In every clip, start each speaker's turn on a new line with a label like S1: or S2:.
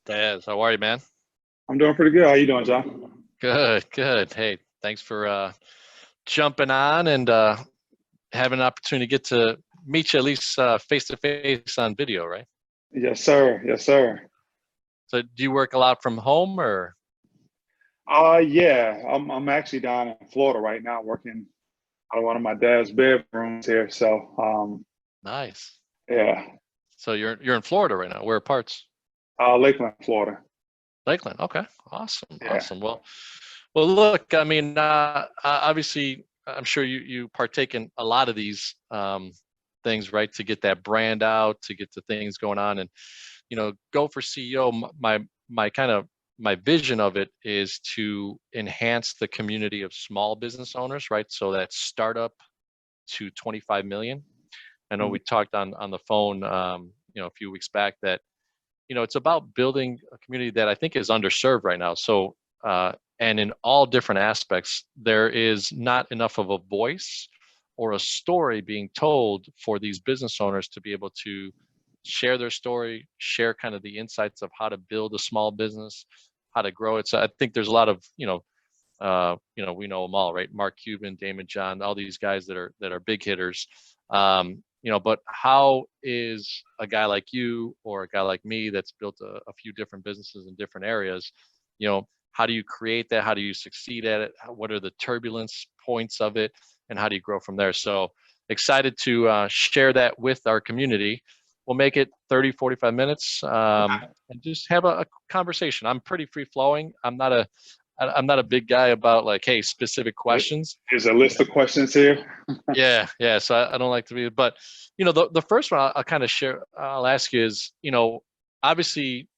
S1: Daz, how are you, man?
S2: I'm doing pretty good. How you doing, John?
S1: Good, good. Hey, thanks for jumping on and having an opportunity to get to meet you at least face to face on video, right?
S2: Yes, sir. Yes, sir.
S1: So, do you work a lot from home or
S2: Yeah, I'm actually down in Florida right now, working out of one of my dad's bedrooms here.
S1: nice?
S2: Yeah,
S1: So you're in Florida right now. Where parts?
S2: Lakeland, Florida.
S1: Lakeland. Okay, awesome,
S2: Yeah.
S1: awesome. Well, look, I mean, obviously, I'm sure you partake in a lot of these things, right? To get that brand out, to get the things going on, and go for CEO. My kind of my vision of it is to enhance the community of small business owners, right? So that startup to 25 million. I know
S2: Mhm.
S1: we talked on the phone, a few weeks back that it's about building a community that I think is underserved right now. So, and in all different aspects, there is not enough of a voice or a story being told for these business owners to be able to share their story, share kind of the insights of how to build a small business, how to grow it. So I think there's a lot of, we know them all, right? Mark Cuban, Damon John, all these guys that are big hitters. But how is a guy like you or a guy like me that's built a few different businesses in different areas, how do you create that? How do you succeed at it? What are the turbulence points of it? And how do you grow from there? So excited to share that with our community. We'll make it 30, 45 minutes and just have a conversation. I'm pretty free flowing. I'm not a big guy about like, hey, specific questions.
S2: There's a list of questions here.
S1: Yeah, yeah. So I don't like to be, but the first one I'll kind of share. I'll ask you is, obviously,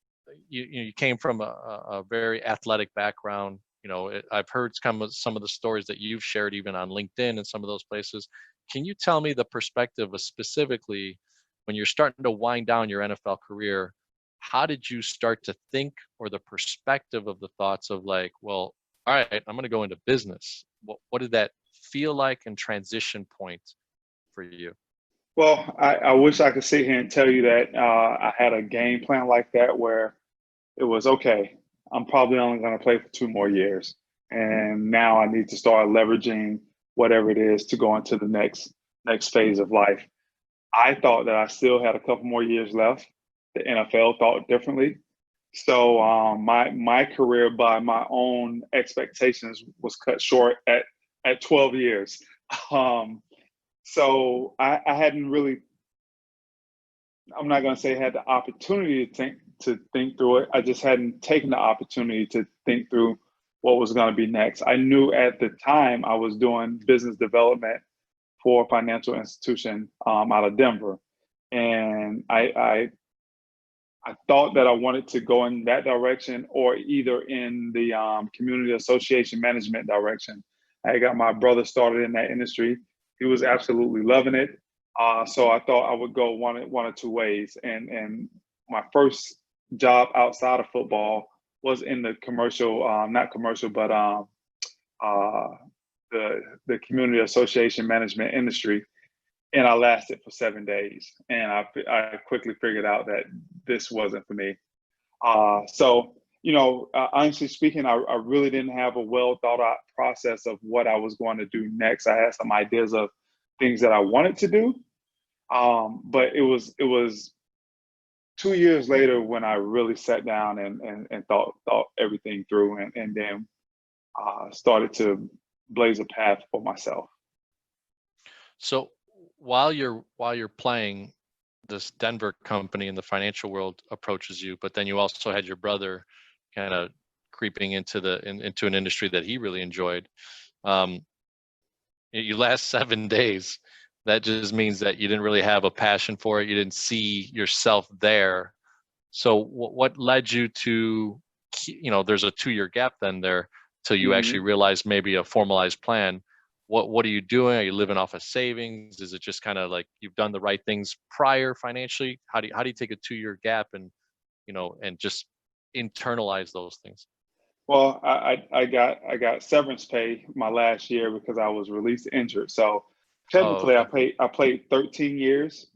S1: you came from a very athletic background. I've heard some of the stories that you've shared even on LinkedIn and some of those places. Can you tell me the perspective of specifically when you're starting to wind down your NFL career? How did you start to think, or the perspective of the thoughts of like, well, all right, I'm going to go into business. What did that feel like and transition point for you?
S2: Well, I wish I could sit here and tell you that I had a game plan like that where it was okay. I'm probably only going to play for 2 more years, and now I need to start leveraging whatever it is to go into the next phase of life. I thought that I still had a couple more years left. The NFL thought differently. So my career, by my own expectations, was cut short at 12 years. Um, so I hadn't really. I'm not going to say had the opportunity to think through it. I just hadn't taken the opportunity to think through what was going to be next. I knew at the time I was doing business development for a financial institution out of Denver, and I thought that I wanted to go in that direction or either in the community association management direction. I got my brother started in that industry. He was absolutely loving it. So I thought I would go one or two ways. And my first job outside of football was in the commercial, not commercial, but uh, the community association management industry, and I lasted for 7 days. And I quickly figured out that this wasn't for me. Honestly speaking, I really didn't have a well thought out process of what I was going to do next. I had some ideas of things that I wanted to do, but it was 2 years later when I really sat down and thought everything through, and then started to blaze a path for myself.
S1: So while you're playing, this Denver company in the financial world approaches you, but then you also had your brother kind of creeping into an industry that he really enjoyed. Um, you last 7 days. That just means that you didn't really have a passion for it. You didn't see yourself there. So what led you to, there's a 2-year gap then there till you actually
S2: Mhm.
S1: realize maybe a formalized plan. What are you doing? Are you living off of savings? Is it just kind of like you've done the right things prior financially? How do you take a 2-year gap and just internalize those things?
S2: Well, I got severance pay my last year because I was released injured. So
S1: Oh,
S2: technically,
S1: okay.
S2: I played 13 years.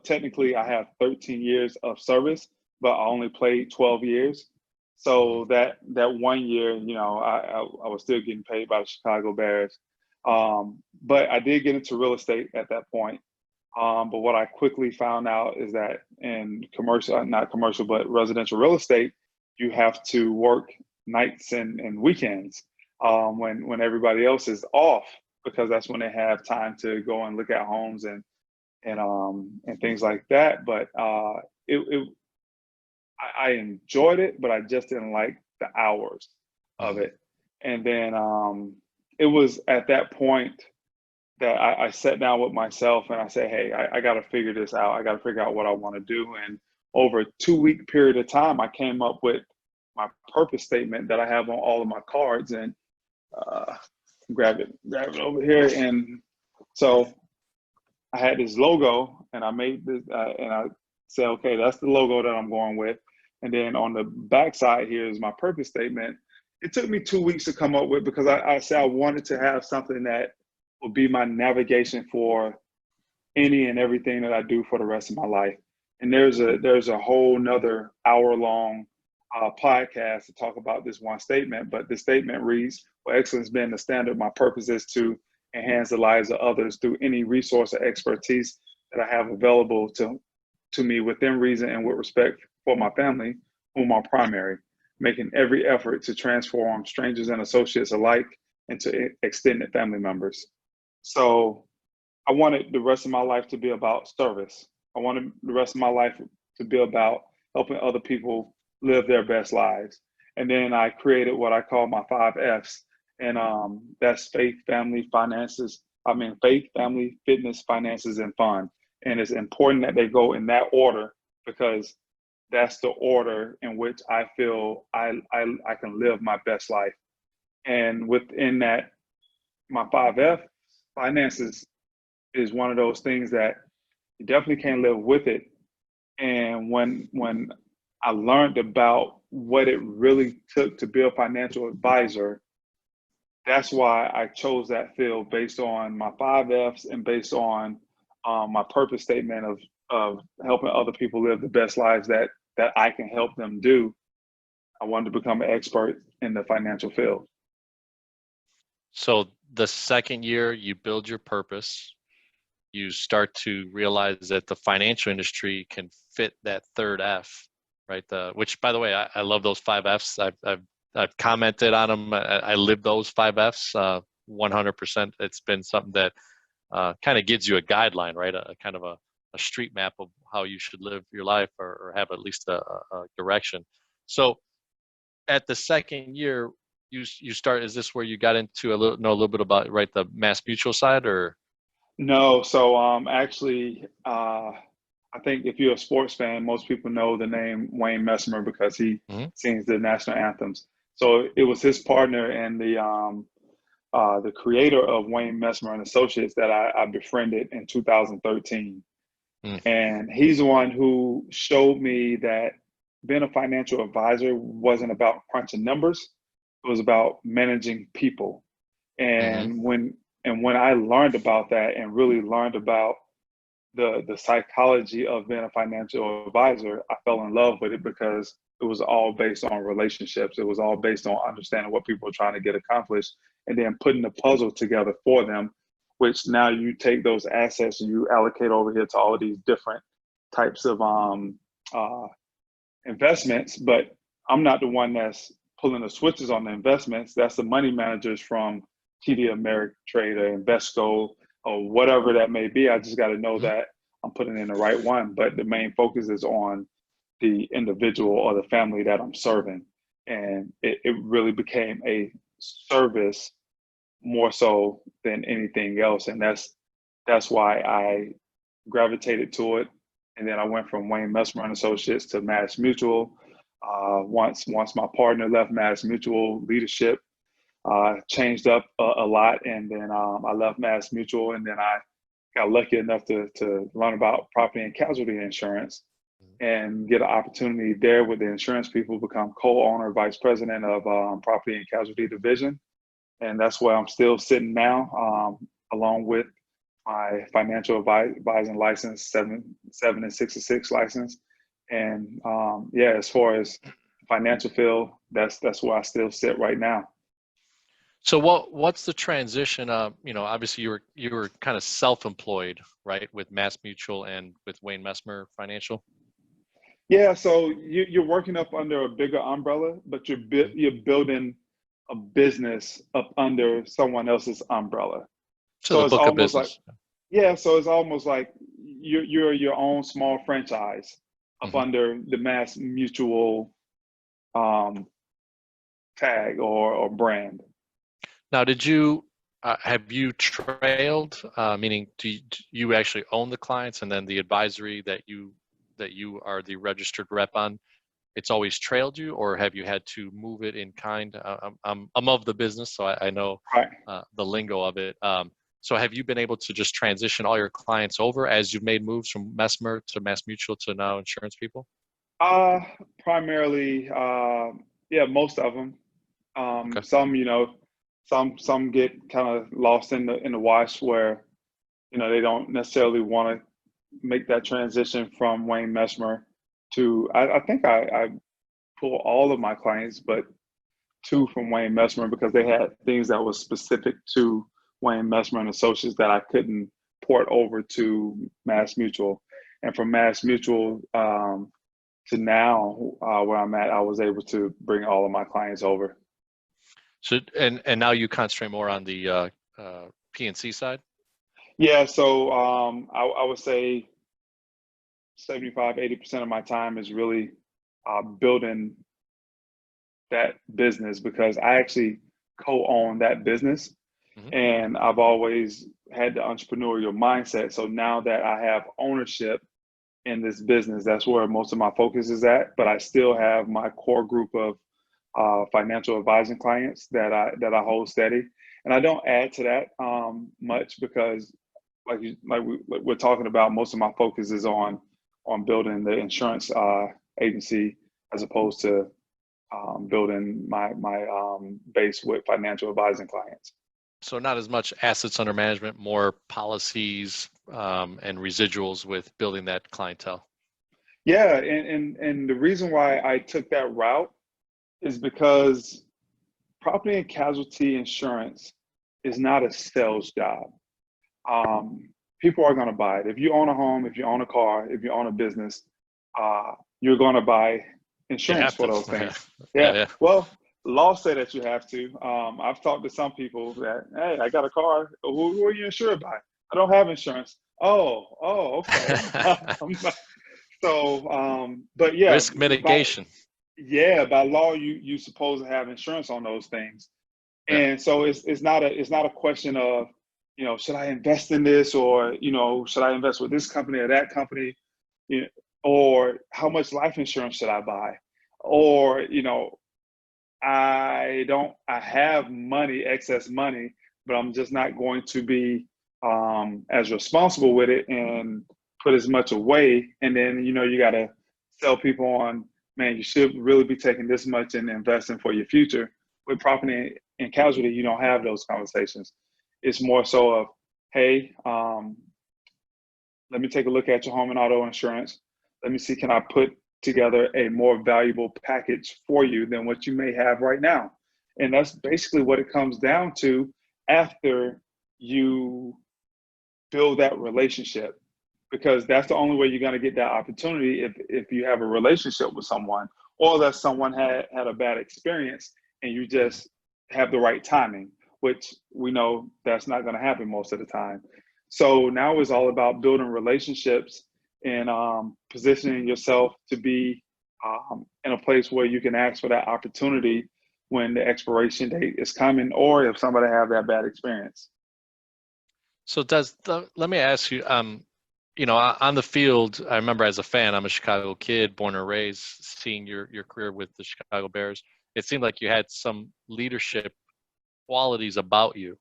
S2: Technically, I have 13 years of service, but I only played 12 years. So that 1 year, I was still getting paid by the Chicago Bears. But I did get into real estate at that point. But what I quickly found out is that in not commercial, but residential real estate, you have to work nights and weekends when everybody else is off, because that's when they have time to go and look at homes and things like that. But I enjoyed it, but I just didn't like the hours of it. And then it was at that point that I sat down with myself and I said, hey, I got to figure this out. I got to figure out what I want to do. And over a 2-week period of time, I came up with my purpose statement that I have on all of my cards, and grab it over here. And so I had this logo, and I made this, and I said, okay, that's the logo that I'm going with. And then on the back side here is my purpose statement. It took me 2 weeks to come up with, because I said I wanted to have something that will be my navigation for any and everything that I do for the rest of my life. And there's a whole nother hour-long podcast to talk about this one statement, but the statement reads, "For excellence being the standard, my purpose is to enhance the lives of others through any resource or expertise that I have available to me within reason and with respect for my family, whom are primary, making every effort to transform strangers and associates alike into extended family members." So I wanted the rest of my life to be about service. I wanted the rest of my life to be about helping other people live their best lives. And then I created what I call my 5 F's. And that's faith, family, finances. Faith, family, fitness, finances, and fun. And it's important that they go in that order, because that's the order in which I feel I can live my best life. And within that, my 5 F, finances is one of those things that you definitely can't live with it. And when I learned about what it really took to be a financial advisor, that's why I chose that field, based on my 5 F's and based on my purpose statement of helping other people live the best lives that I can help them do. I wanted to become an expert in the financial field.
S1: So the second year you build your purpose, you start to realize that the financial industry can fit that third F, right? Which, by the way, I love those 5 F's. I've commented on them. I live those 5 F's 100%. It's been something that kind of gives you a guideline, right? A kind of a street map of how you should live your life, or have at least a direction. So at the second year, you start. Is this where you got into know a little bit about, right, the Mass Mutual side, or?
S2: No, so actually, I think if you're a sports fan, most people know the name Wayne Messmer because he sings the national anthems. So it was his partner and the creator of Wayne Messmer and Associates that I befriended in 2013. And he's the one who showed me that being a financial advisor wasn't about crunching numbers. It was about managing people. And when I learned about that and really learned about the psychology of being a financial advisor, I fell in love with it, because it was all based on relationships. It was all based on understanding what people are trying to get accomplished, and then putting the puzzle together for them, which now you take those assets and you allocate over here to all of these different types of investments. But I'm not the one that's pulling the switches on the investments. That's the money managers from TD Ameritrade or Invesco or whatever that may be. I just got to know that I'm putting in the right one. But the main focus is on the individual or the family that I'm serving. And it really became a service more so than anything else. And that's why I gravitated to it. And then I went from Wayne Messmer and Associates to Mass Mutual. Once my partner left Mass Mutual, leadership changed up a lot. And then I left Mass Mutual, and then I got lucky enough to learn about property and casualty insurance and get an opportunity there with the insurance people, become co-owner, vice president of property and casualty division. And that's where I'm still sitting now, along with my financial advising license, 7 and 66 license. And yeah, as far as financial field, that's where I still sit right now.
S1: So what's the transition? Obviously you were kind of self-employed, right, with Mass Mutual and with Wayne Messmer Financial.
S2: Yeah, so you're working up under a bigger umbrella, but
S1: Mhm.
S2: you're building a business up under someone else's umbrella.
S1: So the
S2: So it's
S1: book of
S2: almost like,
S1: business.
S2: yeah, so it's almost like you're your own small franchise up
S1: Mhm.
S2: under the Mass Mutual um, tag or brand.
S1: Now, have you trailed, meaning do you actually own the clients and then the advisory that you are the registered rep on, it's always trailed you, or have you had to move it in kind? I'm of the business, so I know
S2: Right.
S1: the lingo of it. So have you been able to just transition all your clients over as you've made moves from Messmer to Mass Mutual to now Insurance People?
S2: Uh, primarily, yeah, most of them.
S1: Okay.
S2: Some, some get kind of lost in the wash where they don't necessarily want to make that transition from Wayne Messmer to. I think I pull all of my clients, but two from Wayne Messmer because they had things that was specific to Wayne Messmer and Associates that I couldn't port over to Mass Mutual, and from Mass Mutual. To now where I'm at, I was able to bring all of my clients over.
S1: So and now you concentrate more on the PNC side.
S2: Yeah, so I would say 75, 80% of my time is really building that business because I actually co-own that business
S1: Hmm.
S2: and I've always had the entrepreneurial mindset. So now that I have ownership in this business, that's where most of my focus is at. But I still have my core group of financial advising clients that I hold steady, and I don't add to that much because, like we're talking about, most of my focus is on building the insurance agency as opposed to building my base with financial advising clients.
S1: So not as much assets under management, more policies and residuals with building that clientele.
S2: Yeah, and the reason why I took that route is because property and casualty insurance is not a sales job. um, People are going to buy it. If you own a home, if you own a car, if you own a business, uh, you're going to buy
S1: You
S2: insurance
S1: have
S2: for
S1: to.
S2: those
S1: Yeah,
S2: things.
S1: yeah,
S2: Yeah.
S1: yeah.
S2: Well, laws say that you have to. I've talked to some people that, hey, I got a car. Who are you insured by? I don't have insurance. Oh, okay. So, but yeah,
S1: Risk
S2: by
S1: mitigation.
S2: by law, you supposed to have insurance on those things.
S1: Yeah.
S2: And so it's not a question of, should I invest in this or, should I invest with this company or that company, you know, or how much life insurance should I buy? Or, I have money, excess money, but I'm just not going to be as responsible with it and put as much away. And then, you got to sell people on, man, you should really be taking this much and investing for your future. With property and casualty, you don't have those conversations. It's more so of, hey, let me take a look at your home and auto insurance. Let me see, can I put together a more valuable package for you than what you may have right now? And that's basically what it comes down to after you build that relationship, because that's the only way you're going to get that opportunity if you have a relationship with someone or that someone had a bad experience and you
S1: Mhm.
S2: just have the right timing, which we know that's not going to happen most of the time. So now it's all about building relationships and positioning yourself to be in a place where you can ask for that opportunity when the expiration date is coming or if somebody have that bad experience.
S1: So let me ask you, on the field, I remember as a fan, I'm a Chicago kid, born and raised, seeing your career with the Chicago Bears. It seemed like you had some leadership qualities about you.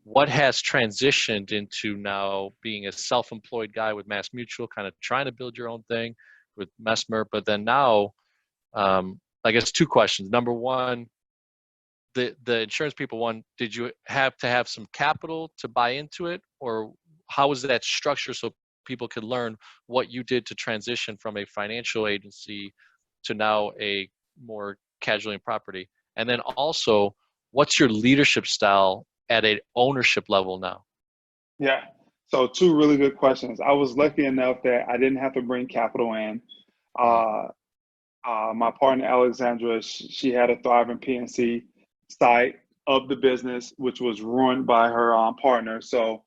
S1: What has transitioned into now being a self-employed guy with Mass Mutual, kind of trying to build your own thing with Messmer, but then now, I guess two questions. Number one, the insurance people one, did you have to have some capital to buy into it, or how was that structure so people could learn what you did to transition from a financial agency to now a more casualty and property. And then also, what's your leadership style at an ownership level now?
S2: Yeah. So two really good questions. I was lucky enough that I didn't have to bring capital in.
S1: Mm,
S2: Uh, my partner Alexandra, she had a thriving PNC side of the business, which was ruined by her partner. So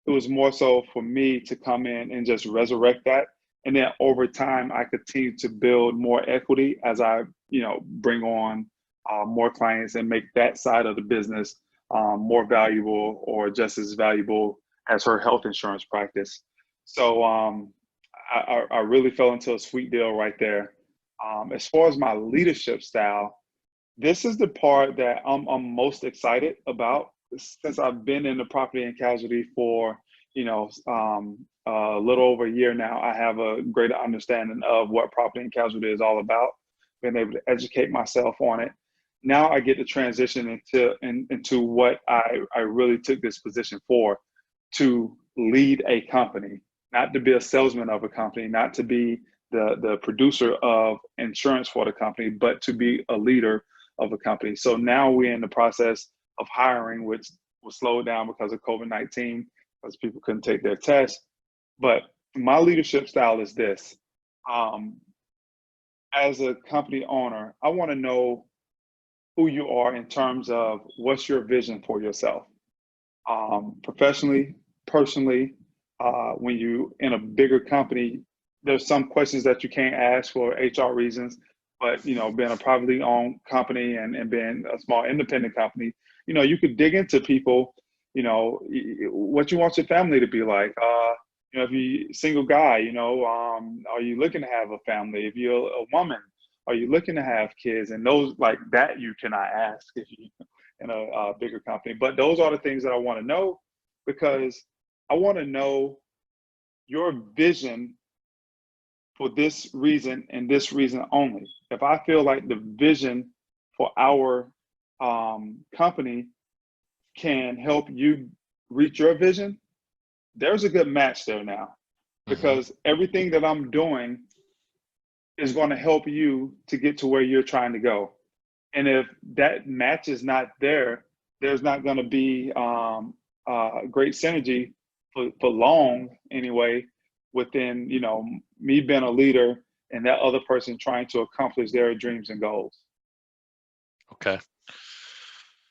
S2: it was more so for me to come in and just resurrect that. And then over time, I continue to build more equity as I, bring on more clients and make that side of the business more valuable or just as valuable as her health insurance practice. So I really fell into a sweet deal right there. As far as my leadership style, this is the part that I'm most excited about since I've been in the property and casualty for, a little over a year now. I have a greater understanding of what property and casualty is all about, been able to educate myself on it. Now I get to transition into what I really took this position for, to lead a company, not to be a salesman of a company, not to be the producer of insurance for the company, but to be a leader of a company. So now we're in the process of hiring, which was slowed down because of COVID-19, because people couldn't take their tests. But my leadership style is this. As a company owner, I want to know who you are in terms of what's your vision for yourself, professionally, personally. When you in a bigger company, there's some questions that you can't ask for HR reasons, but being a privately owned company and being a small independent company, you could dig into people, what you want your family to be like. If you're a single guy, are you looking to have a family? If you're a woman, are you looking to have kids? And those like that you cannot ask if you in a bigger company. But those are the things that I want to know, because I want to know your vision for this reason and this reason only. If I feel like the vision for our company can help you reach your vision, there's a good match there now,
S1: mhm.
S2: because everything that I'm doing is going to help you to get to where you're trying to go. And if that match is not there, there's not going to be great synergy for long anyway, within me being a leader and that other person trying to accomplish their dreams and goals.
S1: Okay.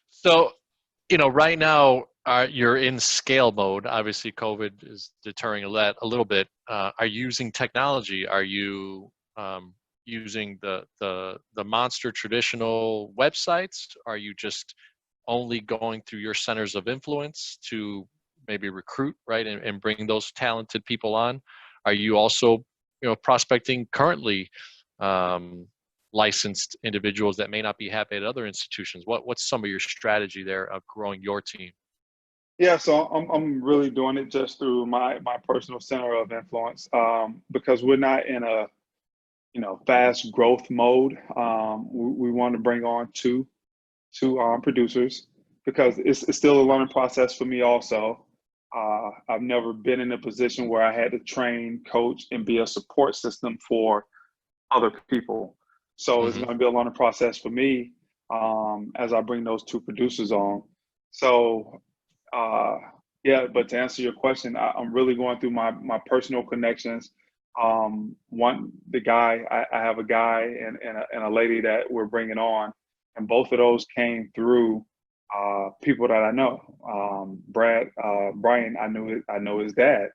S1: So, right now, you're in scale mode. Obviously, COVID is deterring a little bit. Are you using technology? Are you using the monster traditional websites? Are you just only going through your centers of influence to maybe recruit, right, and bring those talented people on? Are you also, prospecting currently licensed individuals that may not be happy at other institutions? What's some of your strategy there of growing your team?
S2: Yeah, so I'm really doing it just through my personal center of influence, because we're not in a fast growth mode. We want to bring on two producers, because it's still a learning process for me also. I've never been in a position where I had to train, coach, and be a support system for other people. So it's
S1: Hmm.
S2: going to be a learning process for me as I bring those two producers on. So uh, yeah, but to answer your question, I'm really going through my personal connections. I have a guy and a lady that we're bringing on, and both of those came through people that I know. Brian, I know his dad.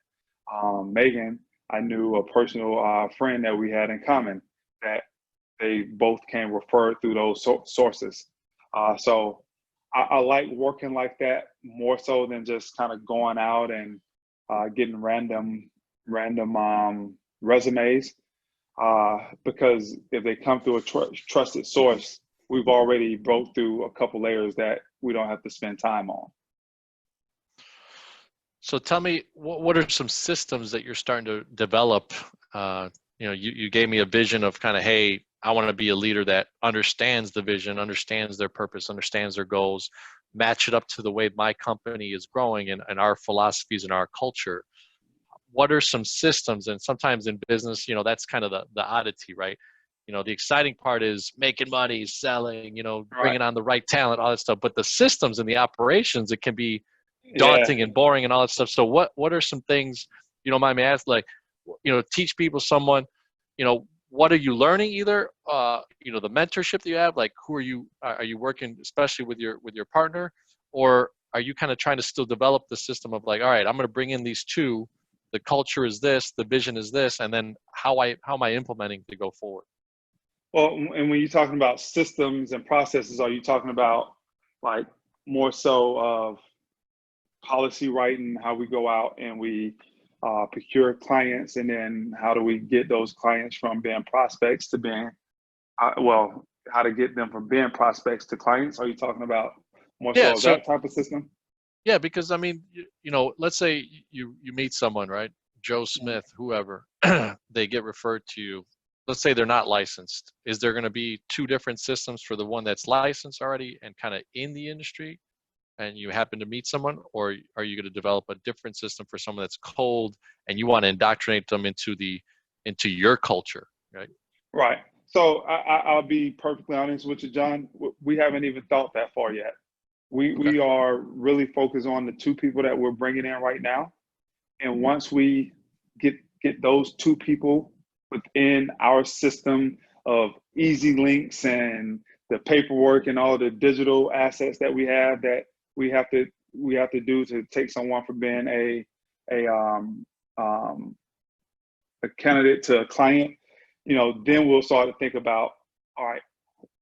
S2: Megan, I knew a personal friend that we had in common, that they both came referred through those sources. So I like working like that more so than just kind of going out and getting random resumes, because if they come through a trusted source, we've already broke through a couple layers that we don't have to spend time on.
S1: So tell me, what are some systems that you're starting to develop? You gave me a vision of kind of, hey, I want to be a leader that understands the vision, understands their purpose, understands their goals, match it up to the way my company is growing and our philosophies and our culture. what are some systems? And sometimes in business, that's kind of the oddity, right? The exciting part is making money, selling,
S2: Right.
S1: bringing on the right talent, all that stuff. But the systems and the operations, it can be
S2: Yeah.
S1: daunting and boring and all that stuff. So what are some things, you don't mind me asking, like, teach people what are you learning either, the mentorship that you have, like who are you working, especially with your partner, or are you kind of trying to still develop the system of like, all right, I'm going to bring in these two, the culture is this, the vision is this, and then how am I implementing to go forward?
S2: Well, and when you're talking about systems and processes, are you talking about like more so of policy writing, how we go out and we procure clients, and then how do we get those clients from being prospects to being, how to get them from being prospects to clients? Are you talking about more
S1: Yeah.
S2: so of
S1: So
S2: that type of system?
S1: yeah, because I mean, let's say you meet someone, right? Joe
S2: Mhm.
S1: Smith, whoever, they get referred to you. Let's say they're not licensed. Is there going to be two different systems for the one that's licensed already and kind of in the industry, and you happen to meet someone, or are you going to develop a different system for someone that's cold and you want to indoctrinate them into your culture, right?
S2: Right. So I'll be perfectly honest with you, John. We haven't even thought that far yet. We
S1: Okay.
S2: we are really focused on the two people that we're bringing in right now. And once we get those two people within our system of easy links and the paperwork and all the digital assets that we have, that we have to do to take someone from being a um, a candidate to a client, then we'll start to think about, all right,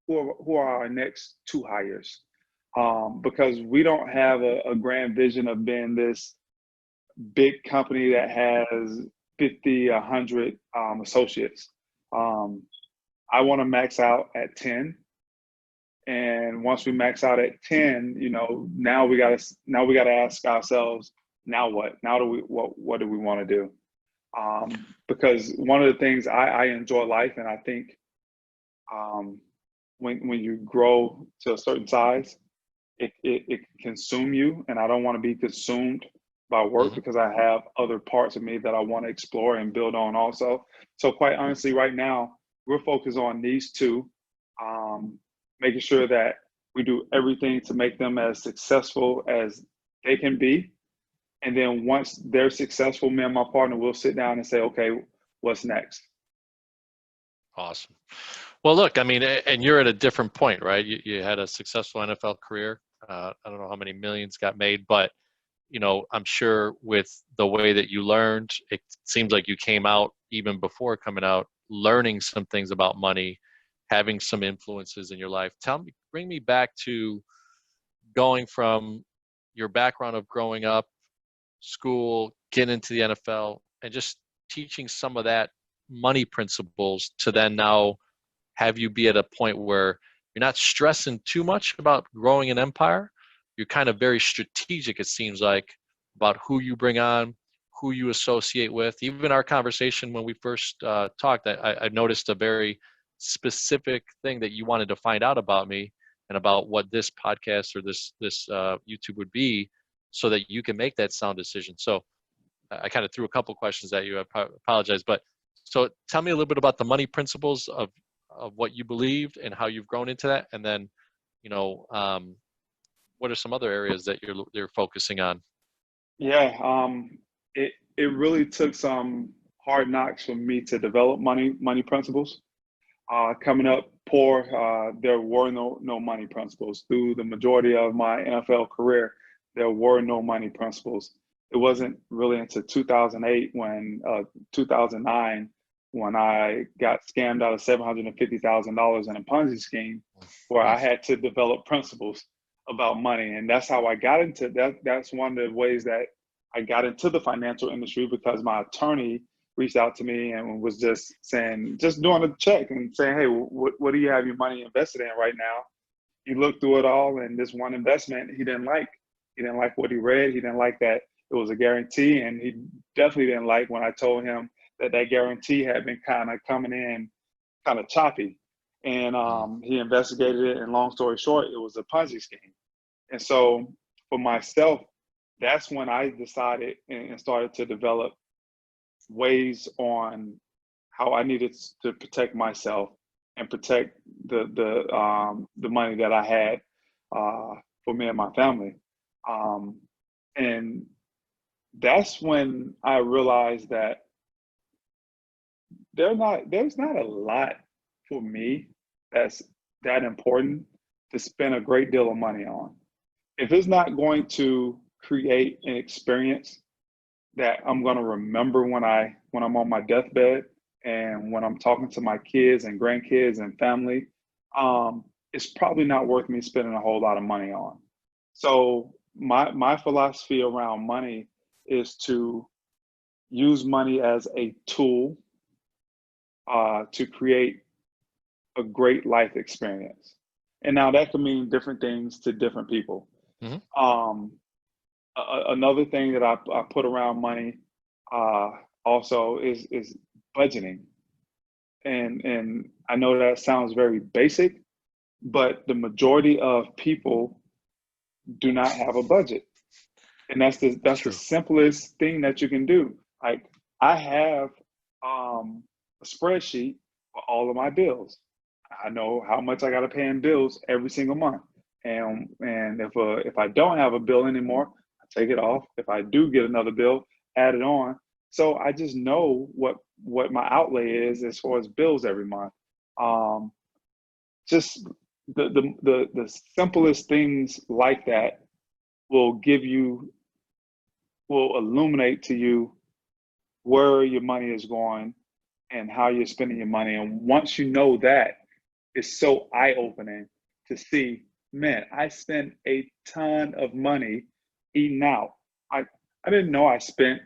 S2: who are our next two hires? Because we don't have a grand vision of being this big company that has 50, 100 associates. Um, I want to max out at 10. And once we max out at 10, now we gotta ask ourselves, now what? Now what do we want to do? Because one of the things I enjoy life, and I think um, when you grow to a certain size, it can consume you, and I don't want to be consumed by work
S1: Hmm.
S2: because I have other parts of me that I want to explore and build on also. So quite honestly, right now we're focused on these two, um, making sure that we do everything to make them as successful as they can be. And then once they're successful, me and my partner will sit down and say, okay, what's next?
S1: Awesome. Well, look, I mean, and you're at a different point, right? You had a successful NFL career. I don't know how many millions got made, but I'm sure with the way that you learned, it seems like you came out even before coming out, learning some things about money, having some influences in your life. Bring me back to going from your background of growing up, school, getting into the NFL, and just teaching some of that money principles to then now have you be at a point where you're not stressing too much about growing an empire. You're kind of very strategic, it seems like, about who you bring on, who you associate with. Even our conversation when we first talked, I noticed a very specific thing that you wanted to find out about me and about what this podcast or this YouTube would be, so that you can make that sound decision. So I kind of threw a couple questions at you. I apologize, but so tell me a little bit about the money principles of what you believed and how you've grown into that, and then you know um, what are some other areas that you're focusing on?
S2: Yeah, it really took some hard knocks for me to develop money principles. Coming up poor, there were no money principles through the majority of my NFL career. There were no money principles. It wasn't really until 2008 when 2009 when I got scammed out of $750,000 in a Ponzi scheme, where I
S1: Mm.
S2: had to develop principles about money, and that's how I got into that. That's one of the ways that I got into the financial industry, because my attorney reached out to me and was just saying, just doing a check and saying, hey, what do you have your money invested in right now? He looked through it all, and this one investment he didn't like. He didn't like what he read. He didn't like that it was a guarantee, and he definitely didn't like when I told him that that guarantee had been kind of coming in kind of choppy. And
S1: Mm.
S2: he investigated it, and long story short, it was a Ponzi scheme. And so for myself, that's when I decided and started to develop ways on how I needed to protect myself and protect the money that I had for me and my family. Um, and that's when I realized that there's not a lot for me that's that important to spend a great deal of money on. If it's not going to create an experience that I'm going to remember when I'm on my deathbed and when I'm talking to my kids and grandkids and family, it's probably not worth me spending a whole lot of money on. So my philosophy around money is to use money as a tool to create a great life experience. And now that can mean different things to different people.
S1: Mhm.
S2: Another thing that I put around money uh, also is budgeting. And I know that sounds very basic, but the majority of people do not have a budget. And
S1: That's
S2: that's the
S1: true.
S2: simplest thing that you can do. Like I have a spreadsheet for all of my bills. I know how much I got to pay in bills every single month. And if I don't have a bill anymore, I take it off. If I do get another bill, add it on. So I just know what my outlay is as far as bills every month. Um, just the simplest things like that will give you will illuminate to you where your money is going and how you're spending your money. And once you know that, it's so eye opening to see, man, I spent a ton of money eating out. I didn't know I spent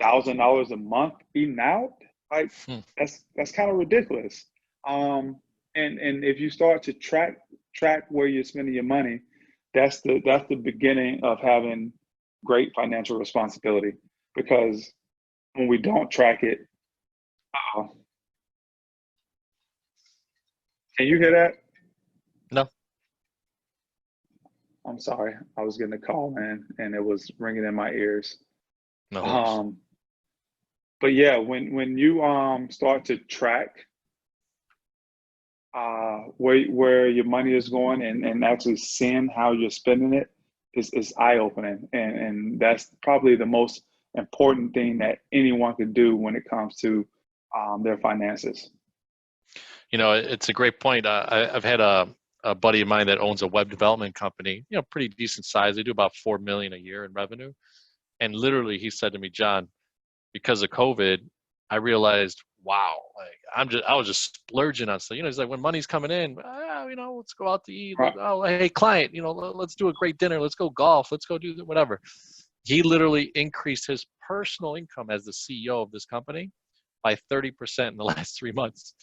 S2: $1,000 a month eating out. Like
S1: Hmm.
S2: that's kind of ridiculous. Um, and if you start to track where you're spending your money, that's the beginning of having great financial responsibility. Because when we don't track it, uh, can you hear that?
S1: No,
S2: I'm sorry, I was getting a call, man, and it was ringing in my ears.
S1: no worries.
S2: Um, but yeah, when you start to track where your money is going and actually seeing how you're spending it is eye opening, and that's probably the most important thing that anyone can do when it comes to their finances.
S1: It's a great point. I've had a buddy of mine that owns a web development company, pretty decent size. They do about 4 million a year in revenue. And literally he said to me, John, because of COVID, I realized, wow, like I was just splurging on stuff. He's like, when money's coming in, let's go out to eat.
S2: Right.
S1: Oh, hey, client, let's do a great dinner. Let's go golf. Let's go do whatever. He literally increased his personal income as the CEO of this company by 30% in the last 3 months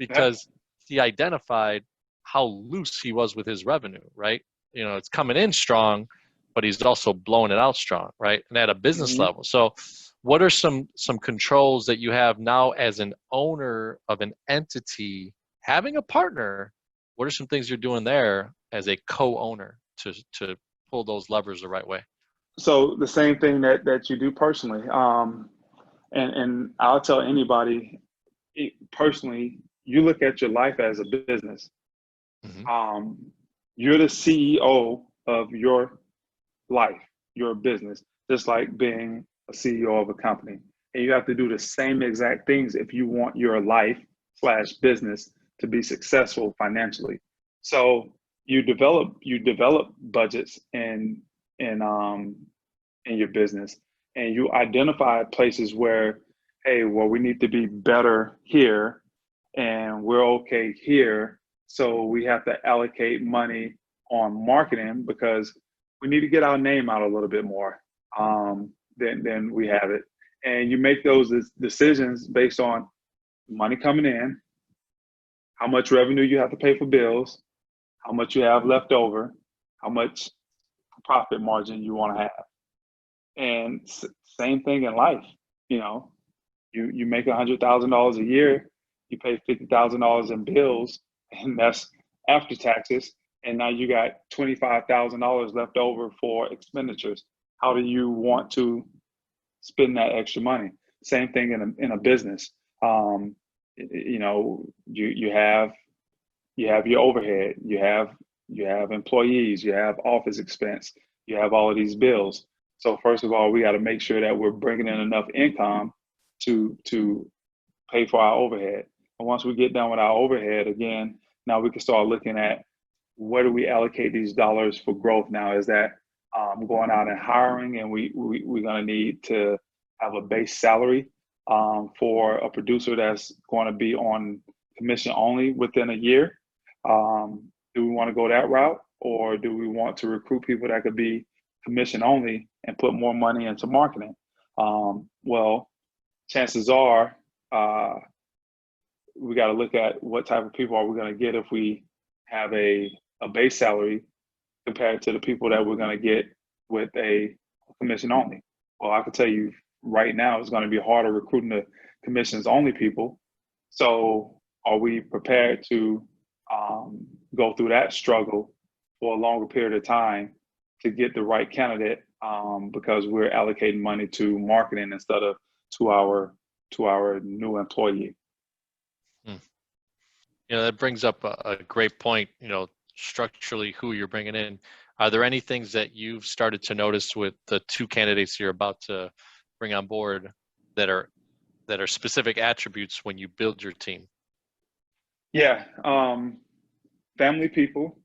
S2: Yeah.
S1: because he identified how loose he was with his revenue, right? It's coming in strong, but he's also blowing it out strong, right? And at a business
S2: Hmm.
S1: level. So what are some controls that you have now as an owner of an entity, having a partner? What are some things you're doing there as a co-owner to pull those levers the right way?
S2: So the same thing that you do personally, and I'll tell anybody personally, you look at your life as a business.
S1: Hmm.
S2: Um, you're the CEO of your life, your business, just like being a CEO of a company. And you have to do the same exact things if you want your life slash business to be successful financially. So you develop budgets in in your business, and you identify places where, hey, well, we need to be better here, and we're okay here. So we have to allocate money on marketing because we need to get our name out a little bit more than we have it. And you make those decisions based on money coming in, how much revenue you have to pay for bills, how much you have left over, how much profit margin you want to have. And same thing in life, you know, you make $100,000 a year, you pay $50,000 in bills, and that's after taxes. And now you got $25,000 left over for expenditures. How do you want to spend that extra money? Same thing in a business. You know, you have your overhead, you have employees, you have office expense, you have all of these bills. So first of all, we got to make sure that we're bringing in enough income to pay for our overhead. And once we get done with our overhead, again, now we can start looking at where do we allocate these dollars for growth. Now, is that going out and hiring, and we're going to need to have a base salary for a producer that's going to be on commission only within a year? Do we want to go that route, or do we want to recruit people that could be commission only and put more money into marketing? Well, chances are we got to look at what type of people are we going to get if we have a base salary compared to the people that we're going to get with a commission only. Well, I can tell you right now it's going to be harder recruiting the commissions only people. So are we prepared to go through that struggle for a longer period of time to get the right candidate, because we're allocating money to marketing instead of to our new employee?
S1: You know, that brings up a great point, you know, structurally who you're bringing in. Are there any things that you've started to notice with the two candidates you're about to bring on board that are specific attributes when you build your team?
S2: Yeah, family people.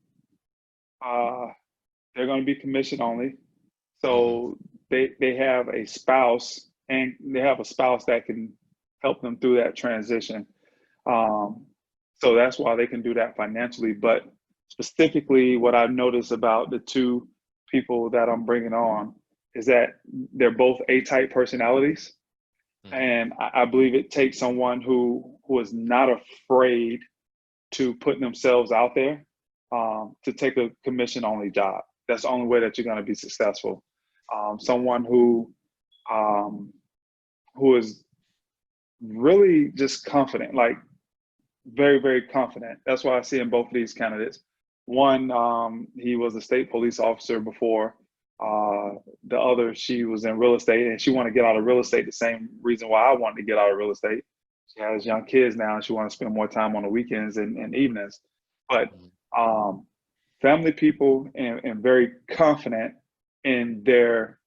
S2: They're going to be commission only, so they have a spouse, and they have a spouse that can help them through that transition. So that's why they can do that financially. But specifically, what I've noticed about the two people that I'm bringing on is that they're both A-type personalities. And I believe it takes someone who is not afraid to put themselves out there, to take a commission only job. That's the only way that you're going to be successful. Someone who is really just confident, like very, very confident. That's why I see in both of these candidates. One, he was a state police officer before. The other, she was in real estate, and she wanted to get out of real estate the same reason why I wanted to get out of real estate. She has young kids now, and she wants to spend more time on the weekends and evenings. But family people, and very confident in their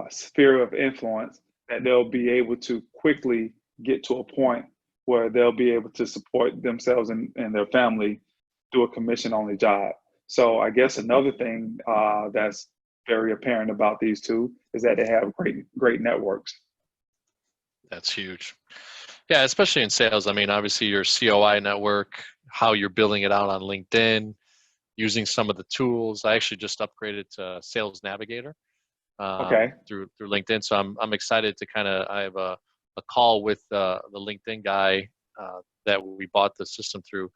S2: sphere of influence, that they'll be able to quickly get to a point where they'll be able to support themselves and their family through a commission-only job. So I guess another thing that's very apparent about these two is that they have great networks.
S1: That's huge. Yeah, especially in sales. I mean, obviously your COI network, how you're building it out on LinkedIn, using some of the tools. I actually just upgraded to Sales Navigator through LinkedIn. So I'm excited to I have a call with the LinkedIn guy that we bought the system through.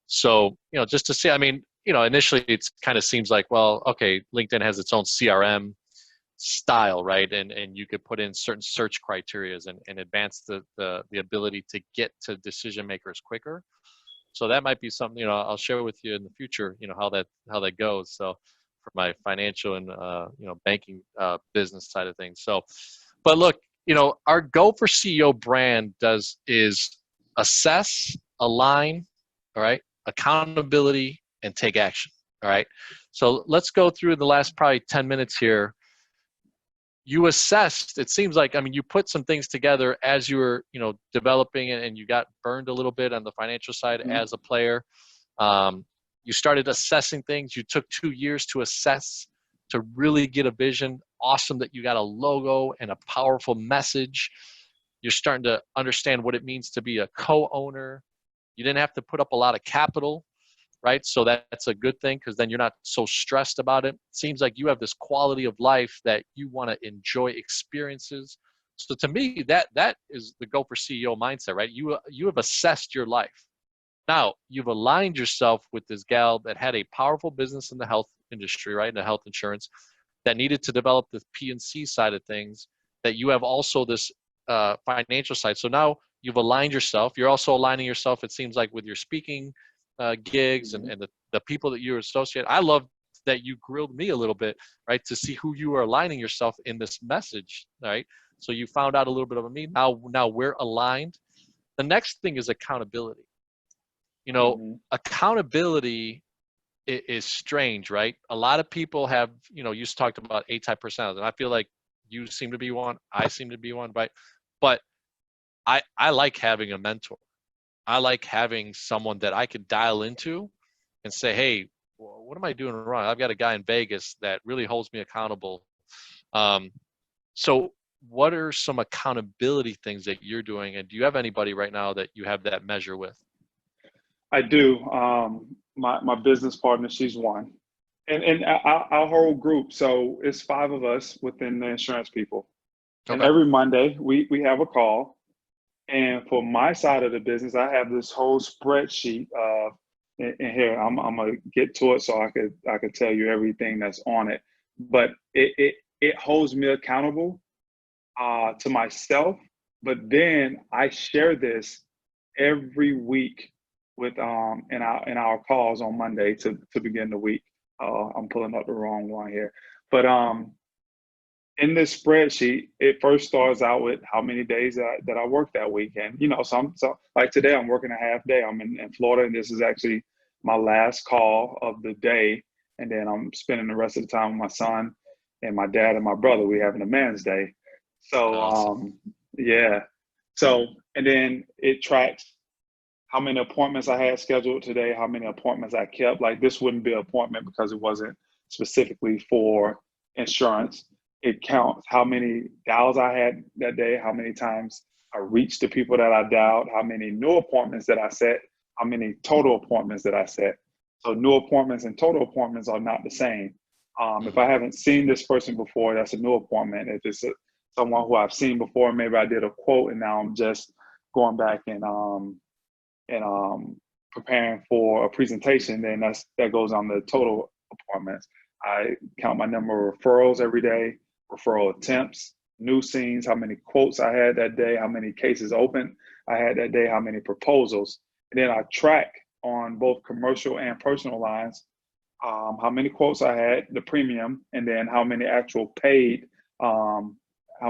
S1: So, you know, just to see, I mean, you know, initially it's kind of seems like, well, okay, LinkedIn has its own CRM style, right? And you could put in certain search criterias and advance the ability to get to decision makers quicker. So that might be something, you know, I'll share with you in the future, you know, how that goes. So for my financial and, you know, banking business side of things. So, but look, you know, our Go for CEO brand is assess, align, all right, accountability, and take action. All right. So let's go through the last probably 10 minutes here. You assessed, it seems like, I mean, you put some things together as you were, you know, developing, and you got burned a little bit on the financial side as a player. You started assessing things. You took 2 years to assess, to really get a vision. Awesome that you got a logo and a powerful message. You're starting to understand what it means to be a co-owner. You didn't have to put up a lot of capital, right? So that's a good thing, because then you're not so stressed about it. Seems like you have this quality of life that you want to enjoy experiences. So to me, that is the Go for CEO mindset, right? You have assessed your life. Now you've aligned yourself with this gal that had a powerful business in the health industry, right? In the health insurance, that needed to develop the P&C side of things, that you have also this financial side. So now you've aligned yourself. You're also aligning yourself, it seems like, with your speaking gigs and the people that you associate. I love that you grilled me a little bit, right, to see who you are aligning yourself in this message, right? So you found out a little bit about me. Now we're aligned. The next thing is accountability. Accountability is strange, right? A lot of people have, you talked about A-type personalities, and I feel like you seem to be one. I seem to be one, right? But I like having a mentor. I like having someone that I could dial into and say, hey, what am I doing wrong? I've got a guy in Vegas that really holds me accountable. So what are some accountability things that you're doing? And do you have anybody right now that you have that measure with?
S2: I do. My business partner, she's one, and our whole group. So it's 5 of us within the insurance people, and
S1: Okay.
S2: every Monday we have a call. And for my side of the business, I have this whole spreadsheet of, and here I'm gonna get to it so I could tell you everything that's on it. But it holds me accountable to myself. But then I share this every week with in our calls on Monday to begin the week. I'm pulling up the wrong one here, but in this spreadsheet, it first starts out with how many days that I worked that week. And, so like today, I'm working a half day. I'm in Florida, and this is actually my last call of the day. And then I'm spending the rest of the time with my son and my dad and my brother. We're having a man's day. So,
S1: Awesome.
S2: yeah. So, and then it tracks how many appointments I had scheduled today, how many appointments I kept. Like this wouldn't be an appointment because it wasn't specifically for insurance. It counts how many dials I had that day, how many times I reached the people that I dialed, how many new appointments that I set, how many total appointments that I set. So new appointments and total appointments are not the same. If I haven't seen this person before, that's a new appointment. If it's someone who I've seen before, maybe I did a quote and now I'm just going back and preparing for a presentation, then that goes on the total appointments. I count my number of referrals every day, referral attempts, new scenes, how many quotes I had that day, how many cases open I had that day, how many proposals. And then I track on both commercial and personal lines how many quotes I had, the premium, and then how many actual paid, how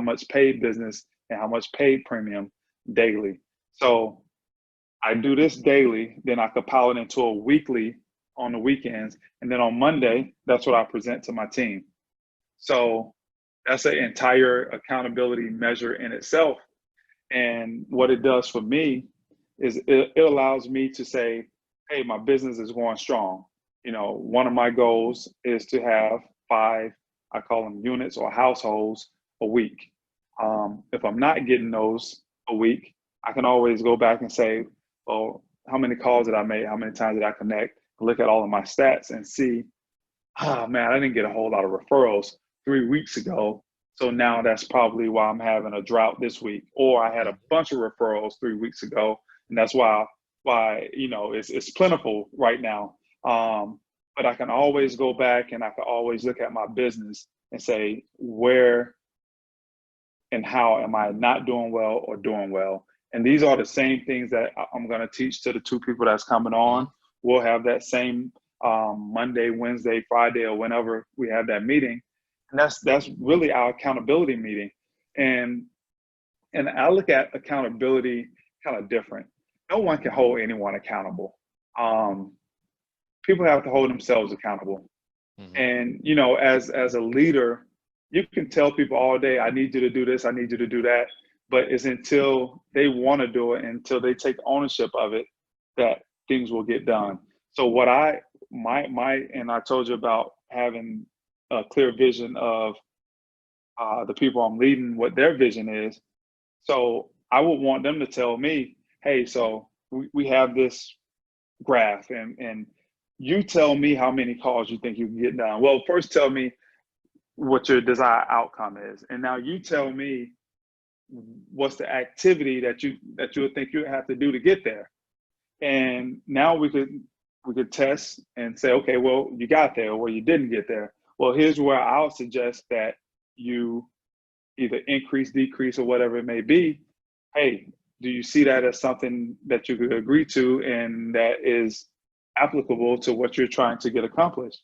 S2: much paid business and how much paid premium daily. So I do this daily, then I compile it into a weekly on the weekends. And then on Monday, that's what I present to my team. So that's an entire accountability measure in itself. And what it does for me is it allows me to say, hey, my business is going strong. One of my goals is to have 5, I call them units or households a week. If I'm not getting those a week, I can always go back and say, well, how many calls did I make? How many times did I connect? Look at all of my stats and see, oh man, I didn't get a whole lot of referrals 3 weeks ago. So now that's probably why I'm having a drought this week. Or I had a bunch of referrals 3 weeks ago, and that's why it's plentiful right now. But I can always go back and I can always look at my business and say, where and how am I not doing well or doing well? And these are the same things that I'm going to teach to the 2 people that's coming on. We'll have that same Monday, Wednesday, Friday, or whenever we have that meeting. And that's really our accountability meeting. And I look at accountability kind of different. No one can hold anyone accountable. People have to hold themselves accountable.
S1: Mm-hmm.
S2: And as a leader, you can tell people all day, I need you to do this, I need you to do that. But it's until they want to do it, until they take ownership of it, that things will get done. So what and I told you about having a clear vision of the people I'm leading, what their vision is. So I would want them to tell me, hey, so we have this graph and you tell me how many calls you think you can get done. Well, first tell me what your desired outcome is. And now you tell me what's the activity that you would think you have to do to get there. And now we could test and say, okay, well, you got there, or you didn't get there. Well, here's where I'll suggest that you either increase, decrease, or whatever it may be. Hey, do you see that as something that you could agree to and that is applicable to what you're trying to get accomplished?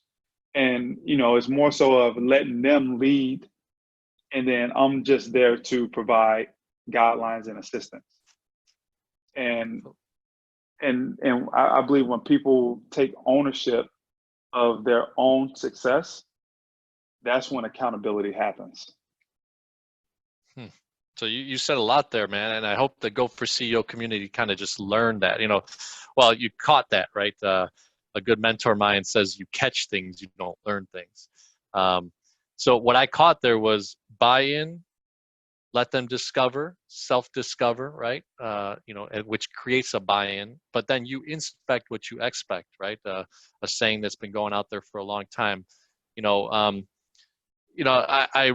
S2: And it's more so of letting them lead and then I'm just there to provide guidelines and assistance. And I believe when people take ownership of their own success, that's when accountability happens.
S1: Hmm. So you said a lot there, man, and I hope the Go for CEO community kind of just learned that. Well, you caught that, right? A good mentor of mine says you catch things, you don't learn things. So what I caught there was buy-in, let them discover, self-discover, right? Which creates a buy-in, but then you inspect what you expect, right? A saying that's been going out there for a long time. I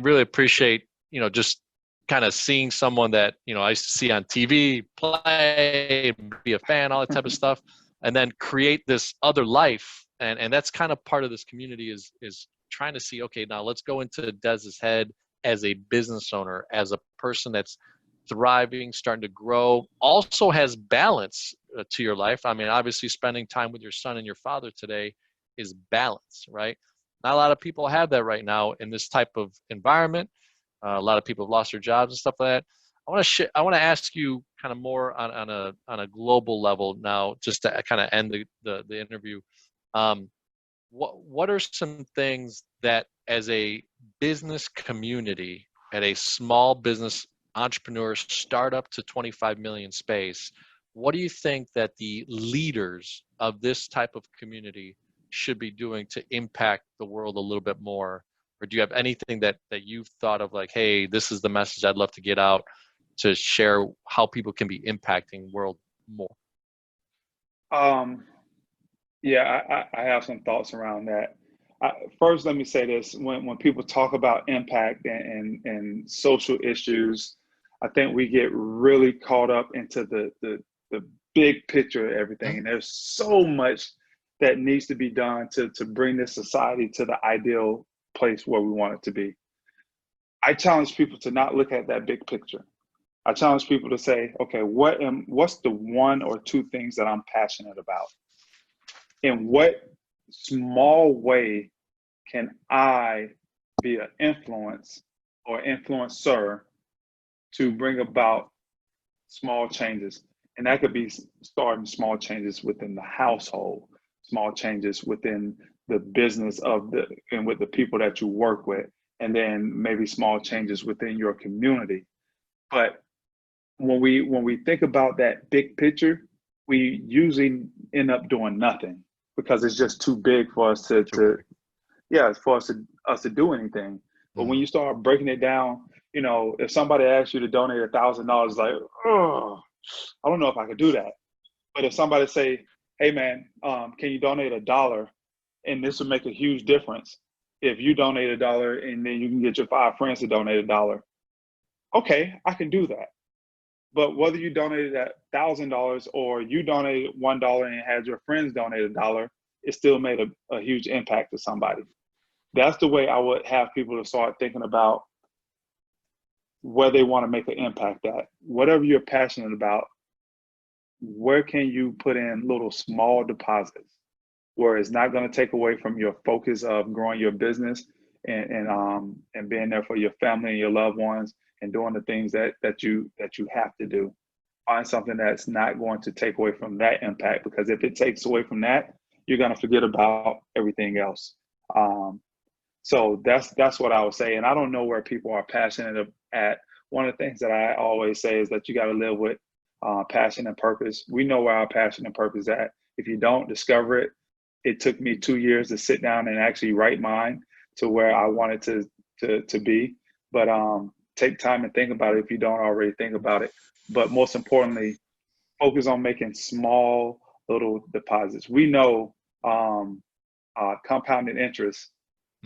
S1: really appreciate, just kind of seeing someone that, I used to see on TV, play, be a fan, all that type of stuff, and then create this other life. And that's kind of part of this community is trying to see, okay, now let's go into Dez's head as a business owner, as a person that's thriving, starting to grow, also has balance to your life. I mean, obviously spending time with your son and your father today is balance, right? Not a lot of people have that right now in this type of environment. A lot of people have lost their jobs and stuff like that. I want to ask you kind of more on a global level now, just to kind of end the interview. What are some things that, as a business community, at a small business entrepreneur startup to 25 million space, what do you think that the leaders of this type of community should be doing to impact the world a little bit more? Or do you have anything that you've thought of, like, hey, this is the message I'd love to get out to share how people can be impacting world more?
S2: Yeah, I have some thoughts around that. First, let me say this: when people talk about impact and social issues, I think we get really caught up into the big picture of everything, and there's so much that needs to be done to bring this society to the ideal place where we want it to be. I challenge people to not look at that big picture. I challenge people to say, okay, what's the one or two things that I'm passionate about? In what small way can I be an influence or influencer to bring about small changes? And that could be starting small changes within the household, small changes within the business and with the people that you work with, and then maybe small changes within your community. But when we think about that big picture, we usually end up doing nothing because it's just too big for us to do anything. But when you start breaking it down, if somebody asks you to donate $1,000, like, oh, I don't know if I could do that. But if somebody say, hey man, can you donate $1? And this will make a huge difference. If you donate $1 and then you can get your 5 friends to donate $1, okay, I can do that. But whether you donated that $1,000 or you donated $1 and had your friends donate $1, it still made a huge impact to somebody. That's the way I would have people to start thinking about where they want to make an impact at. Whatever you're passionate about, where can you put in little small deposits where it's not going to take away from your focus of growing your business and being there for your family and your loved ones and doing the things that you have to do. Find something that's not going to take away from that impact, because if it takes away from that, you're going to forget about everything else. So that's what I would say. And I don't know where people are passionate at. One of the things that I always say is that you got to live with passion and purpose. We know where our passion and purpose is at. If you don't discover it, it took me 2 years to sit down and actually write mine to where I wanted to be. But take time and think about it if you don't already think about it. But most importantly, focus on making small little deposits. We know compounded interest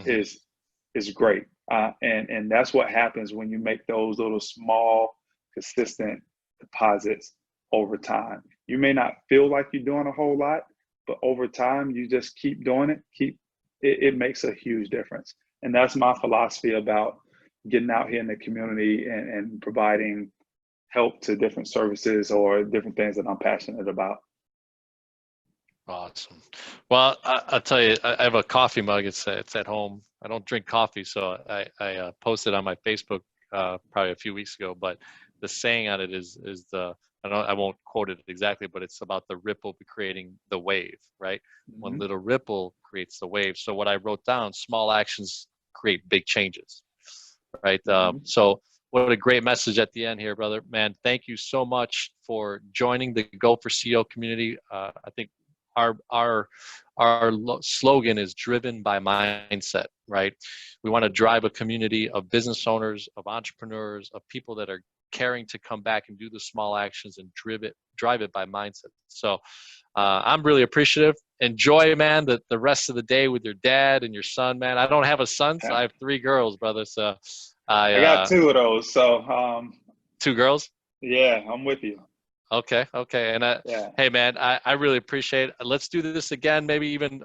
S2: is great, and that's what happens when you make those little small, consistent deposits over time. You may not feel like you're doing a whole lot, but over time, you just keep doing it. It makes a huge difference, and that's my philosophy about getting out here in the community and providing help to different services or different things that I'm passionate about.
S1: Awesome. Well, I'll tell you, I have a coffee mug. It's at home. I don't drink coffee, so I posted on my Facebook probably a few weeks ago. But the saying on it is I won't quote it exactly, but it's about the ripple creating the wave, right? One
S2: Mhm.
S1: little ripple creates the wave. So what I wrote down: small actions create big changes, right?
S2: Mhm.
S1: So what a great message at the end here, brother. Man, thank you so much for joining the Go for CEO community. I think our slogan is driven by mindset, right? We want to drive a community of business owners, of entrepreneurs, of people that are caring to come back and do the small actions and drive it by mindset. So I'm really appreciative. Enjoy, man, the rest of the day with your dad and your son, man. I don't have a son, so
S2: Yeah.
S1: I have 3 girls, brother. So
S2: I got two of those, so
S1: 2 girls.
S2: yeah, I'm with you.
S1: Okay. And
S2: Yeah.
S1: hey, man, I really appreciate it. Let's do this again, maybe even,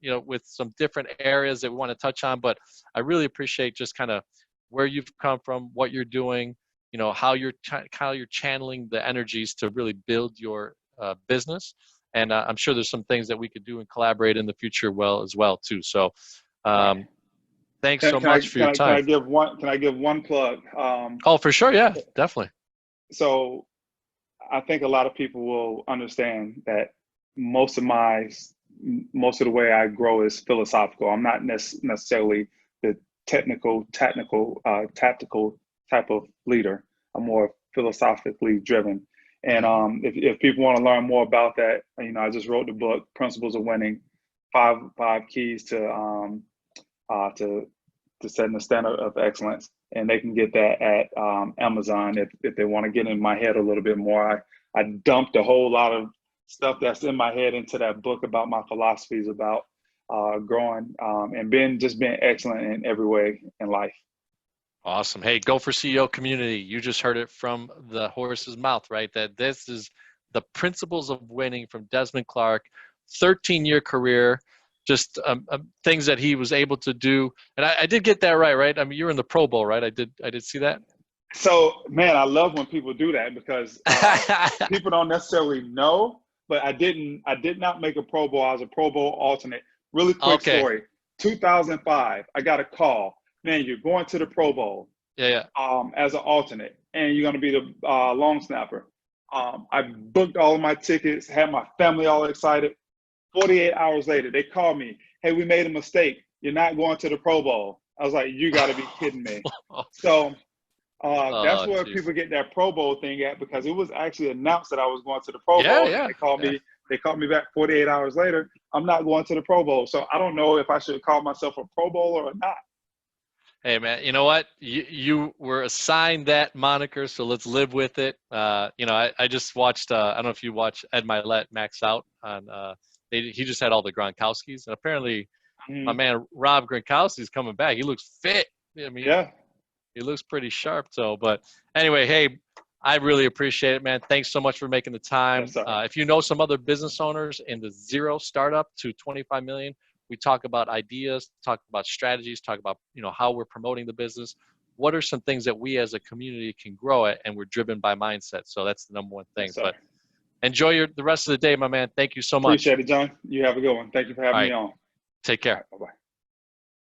S1: with some different areas that we want to touch on. But I really appreciate just kind of where you've come from, what you're doing, how you're channeling the energies to really build your business. And I'm sure there's some things that we could do and collaborate in the future as well, too. So
S2: Right.
S1: thanks
S2: Can,
S1: so
S2: can I
S1: much for your
S2: can I can
S1: time.
S2: I give one can I give one plug?
S1: Oh, for sure. Yeah, definitely.
S2: So I think a lot of people will understand that most of my most of the way I grow is philosophical. I'm not necessarily the tactical type of leader. I'm more philosophically driven. And
S1: Hmm.
S2: if people want to learn more about that, I just wrote the book Principles of Winning, five keys to setting the standard of excellence, and they can get that at Amazon if they want to get in my head a little bit more. I dumped a whole lot of stuff that's in my head into that book about my philosophies about growing and being excellent in every way in life.
S1: Awesome. Hey, Go for CEO community. You just heard it from the horse's mouth, right? That this is the principles of winning from Desmond Clark, 13-year career, just things that he was able to do. And I did get that right? I mean, you're in the Pro Bowl, right? I did see that.
S2: So, man, I love when people do that because people don't necessarily know. But I did not make a Pro Bowl. I was a Pro Bowl alternate. Really quick
S1: Okay.
S2: story. 2005, I got a call. Man, you're going to the Pro Bowl
S1: Yeah.
S2: as an alternate, and you're going to be the long snapper. I booked all of my tickets, had my family all excited. 48 hours later, they called me. Hey, we made a mistake. You're not going to the Pro Bowl. I was like, you got to be kidding me. So that's
S1: Oh,
S2: where
S1: jeez.
S2: people get that Pro Bowl thing at, because it was actually announced that I was going to the Pro Bowl, and
S1: Yeah.
S2: they called me. They called me back 48 hours later. I'm not going to the Pro Bowl, so I don't know if I should call myself a Pro Bowler or not.
S1: Hey, man, you know what? You were assigned that moniker, so let's live with it. I just watched, I don't know if you watch Ed Milet Max Out on, he just had all the Gronkowskis, and apparently my
S2: Mm-hmm.
S1: man Rob Gronkowski's coming back. He looks fit. I mean,
S2: Yeah.
S1: he looks pretty sharp. So, but anyway, hey, I really appreciate it, man. Thanks so much for making the time.
S2: Yes, sir.
S1: If you know some other business owners in the 0 startup to 25 million, we talk about ideas, talk about strategies, talk about how we're promoting the business. What are some things that we as a community can grow at, and we're driven by mindset. So that's the number one thing.
S2: Yes, sir.
S1: But enjoy the rest of the day, my man. Thank you so much.
S2: Appreciate it, John. You have a good one. Thank you for
S1: All
S2: having me
S1: right,
S2: on.
S1: take
S2: All
S1: care.
S2: right. Bye-bye.